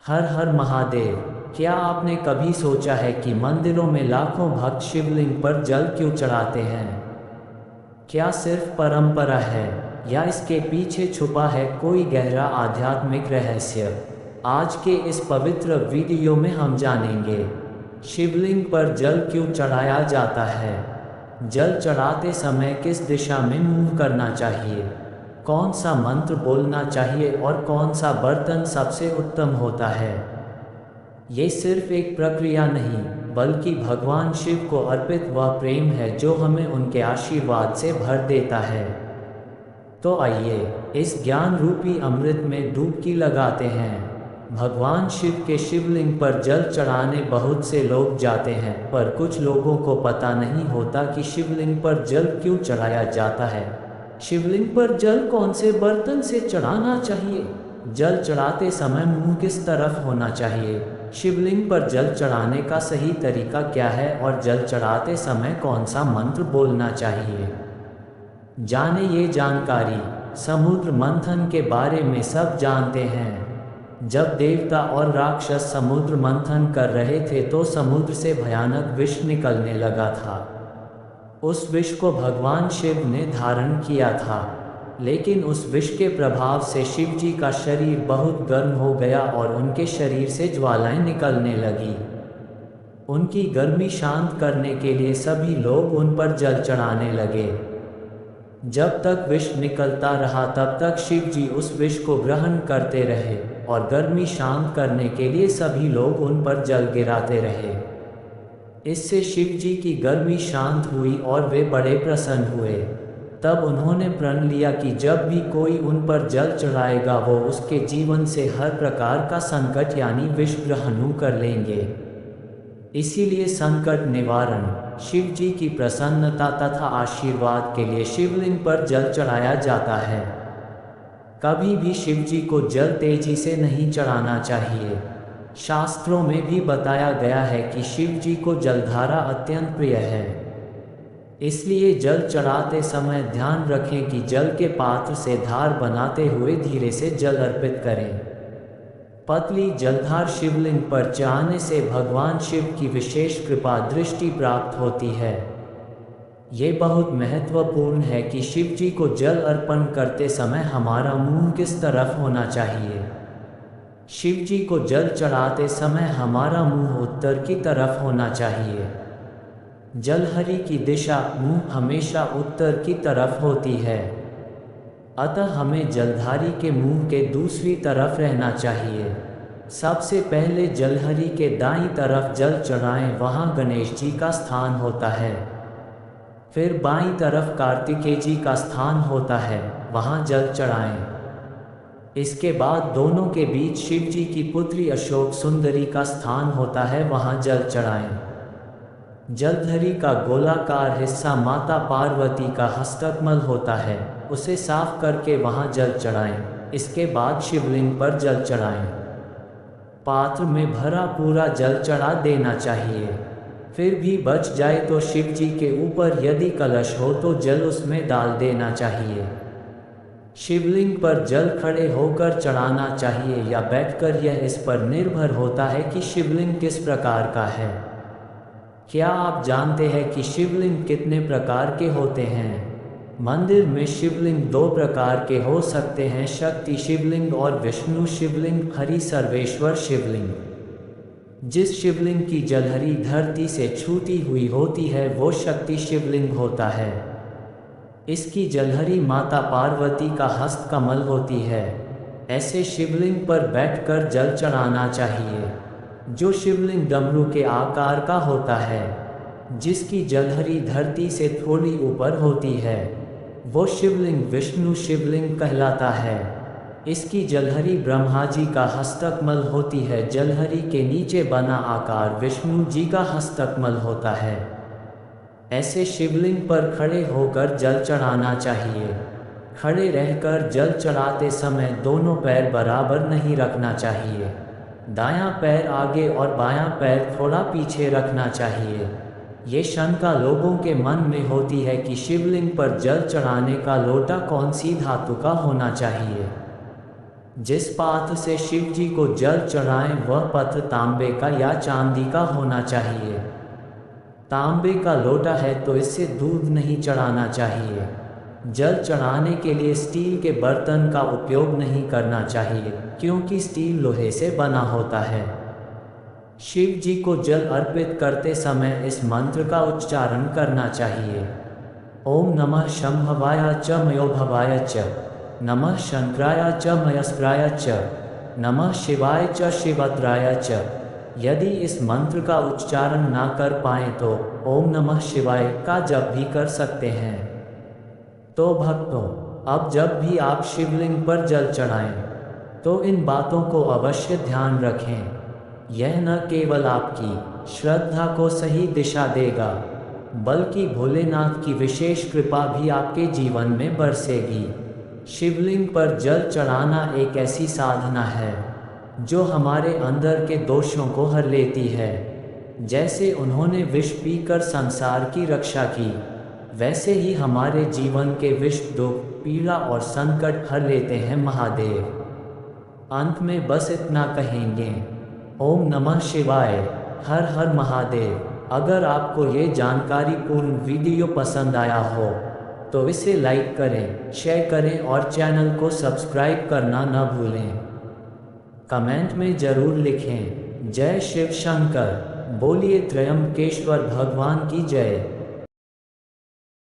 हर हर महादेव। क्या आपने कभी सोचा है कि मंदिरों में लाखों भक्त शिवलिंग पर जल क्यों चढ़ाते हैं? क्या सिर्फ परंपरा है या इसके पीछे छुपा है कोई गहरा आध्यात्मिक रहस्य? आज के इस पवित्र वीडियो में हम जानेंगे शिवलिंग पर जल क्यों चढ़ाया जाता है, जल चढ़ाते समय किस दिशा में मुंह करना चाहिए, कौन सा मंत्र बोलना चाहिए और कौन सा बर्तन सबसे उत्तम होता है। ये सिर्फ एक प्रक्रिया नहीं बल्कि भगवान शिव को अर्पित वह प्रेम है जो हमें उनके आशीर्वाद से भर देता है। तो आइए इस ज्ञान रूपी अमृत में डुबकी लगाते हैं। भगवान शिव के शिवलिंग पर जल चढ़ाने बहुत से लोग जाते हैं, पर कुछ लोगों को पता नहीं होता कि शिवलिंग पर जल क्यों चढ़ाया जाता है। शिवलिंग पर जल कौन से बर्तन से चढ़ाना चाहिए, जल चढ़ाते समय मुंह किस तरफ होना चाहिए, शिवलिंग पर जल चढ़ाने का सही तरीका क्या है और जल चढ़ाते समय कौन सा मंत्र बोलना चाहिए। जाने ये जानकारी। समुद्र मंथन के बारे में सब जानते हैं। जब देवता और राक्षस समुद्र मंथन कर रहे थे तो समुद्र से भयानक विष निकलने लगा था। उस विष को भगवान शिव ने धारण किया था, लेकिन उस विष के प्रभाव से शिव जी का शरीर बहुत गर्म हो गया और उनके शरीर से ज्वालाएं निकलने लगी। उनकी गर्मी शांत करने के लिए सभी लोग उन पर जल चढ़ाने लगे। जब तक विष निकलता रहा तब तक शिव जी उस विष को ग्रहण करते रहे और गर्मी शांत करने के लिए सभी लोग उन पर जल गिराते रहे। इससे शिव जी की गर्मी शांत हुई और वे बड़े प्रसन्न हुए। तब उन्होंने प्रण लिया कि जब भी कोई उन पर जल चढ़ाएगा वो उसके जीवन से हर प्रकार का संकट यानी विष ग्रहण कर लेंगे। इसीलिए संकट निवारण, शिव जी की प्रसन्नता तथा आशीर्वाद के लिए शिवलिंग पर जल चढ़ाया जाता है। कभी भी शिव जी को जल तेजी से नहीं चढ़ाना चाहिए। शास्त्रों में भी बताया गया है कि शिव जी को जलधारा अत्यंत प्रिय है। इसलिए जल चढ़ाते समय ध्यान रखें कि जल के पात्र से धार बनाते हुए धीरे से जल अर्पित करें। पतली जलधार शिवलिंग पर चढ़ाने से भगवान शिव की विशेष कृपा दृष्टि प्राप्त होती है। ये बहुत महत्वपूर्ण है कि शिव जी को जल अर्पण करते समय हमारा मुंह किस तरफ होना चाहिए। शिव जी को जल चढ़ाते समय हमारा मुंह उत्तर की तरफ होना चाहिए। जलहरी की दिशा मुंह हमेशा उत्तर की तरफ होती है, अतः हमें जलधारी के मुंह के दूसरी तरफ रहना चाहिए। सबसे पहले जलहरी के दाईं तरफ जल चढ़ाएं, वहाँ गणेश जी का स्थान होता है। फिर बाईं तरफ कार्तिकेय जी का स्थान होता है, वहाँ जल चढ़ाएं। इसके बाद दोनों के बीच शिव जी की पुत्री अशोक सुंदरी का स्थान होता है, वहाँ जल चढ़ाएं। जलधरी का गोलाकार हिस्सा माता पार्वती का हस्तकमल होता है, उसे साफ करके वहाँ जल चढ़ाएं। इसके बाद शिवलिंग पर जल चढ़ाएं। पात्र में भरा पूरा जल चढ़ा देना चाहिए। फिर भी बच जाए तो शिव जी के ऊपर यदि कलश हो तो जल उसमें डाल देना चाहिए। शिवलिंग पर जल खड़े होकर चढ़ाना चाहिए या बैठकर, यह इस पर निर्भर होता है कि शिवलिंग किस प्रकार का है। क्या आप जानते हैं कि शिवलिंग कितने प्रकार के होते हैं? मंदिर में शिवलिंग दो प्रकार के हो सकते हैं, शक्ति शिवलिंग और विष्णु शिवलिंग, हरि सर्वेश्वर शिवलिंग। जिस शिवलिंग की जलहरी धरती से छूटी हुई होती है वो शक्ति शिवलिंग होता है। इसकी जलहरी माता पार्वती का हस्तकमल होती है। ऐसे शिवलिंग पर बैठकर जल चढ़ाना चाहिए। जो शिवलिंग डमरू के आकार का होता है, जिसकी जलहरी धरती से थोड़ी ऊपर होती है, वो शिवलिंग विष्णु शिवलिंग कहलाता है। इसकी जलहरी ब्रह्मा जी का हस्तकमल होती है। जलहरी के नीचे बना आकार विष्णु जी का हस्तकमल होता है। ऐसे शिवलिंग पर खड़े होकर जल चढ़ाना चाहिए। खड़े रहकर जल चढ़ाते समय दोनों पैर बराबर नहीं रखना चाहिए। दायां पैर आगे और बायां पैर थोड़ा पीछे रखना चाहिए। ये शंका लोगों के मन में होती है कि शिवलिंग पर जल चढ़ाने का लोटा कौन सी धातु का होना चाहिए। जिस पात्र से शिव जी को जल चढ़ाएं वह पत्र तांबे का या चांदी का होना चाहिए। तांबे का लोटा है तो इससे दूध नहीं चढ़ाना चाहिए। जल चढ़ाने के लिए स्टील के बर्तन का उपयोग नहीं करना चाहिए क्योंकि स्टील लोहे से बना होता है। शिव जी को जल अर्पित करते समय इस मंत्र का उच्चारण करना चाहिए। ओम नमः शंभवाय च मयोभवाय च, नमः शंकराय च मयस्कराय च, नमः शिवाय च शिवत्राय च। यदि इस मंत्र का उच्चारण ना कर पाएँ तो ओम नमः शिवाय का जप भी कर सकते हैं। तो भक्तों, अब जब भी आप शिवलिंग पर जल चढ़ाएं तो इन बातों को अवश्य ध्यान रखें। यह न केवल आपकी श्रद्धा को सही दिशा देगा बल्कि भोलेनाथ की विशेष कृपा भी आपके जीवन में बरसेगी। शिवलिंग पर जल चढ़ाना एक ऐसी साधना है जो हमारे अंदर के दोषों को हर लेती है। जैसे उन्होंने विष पीकर संसार की रक्षा की, वैसे ही हमारे जीवन के विष, दुख, पीड़ा और संकट हर लेते हैं महादेव। अंत में बस इतना कहेंगे, ओम नमः शिवाय, हर हर महादेव। अगर आपको ये जानकारी पूर्ण वीडियो पसंद आया हो तो इसे लाइक करें, शेयर करें और चैनल को सब्सक्राइब करना न भूलें। कमेंट में ज़रूर लिखें, जय शिव शंकर। बोलिए त्रयंबकेश्वर भगवान की जय।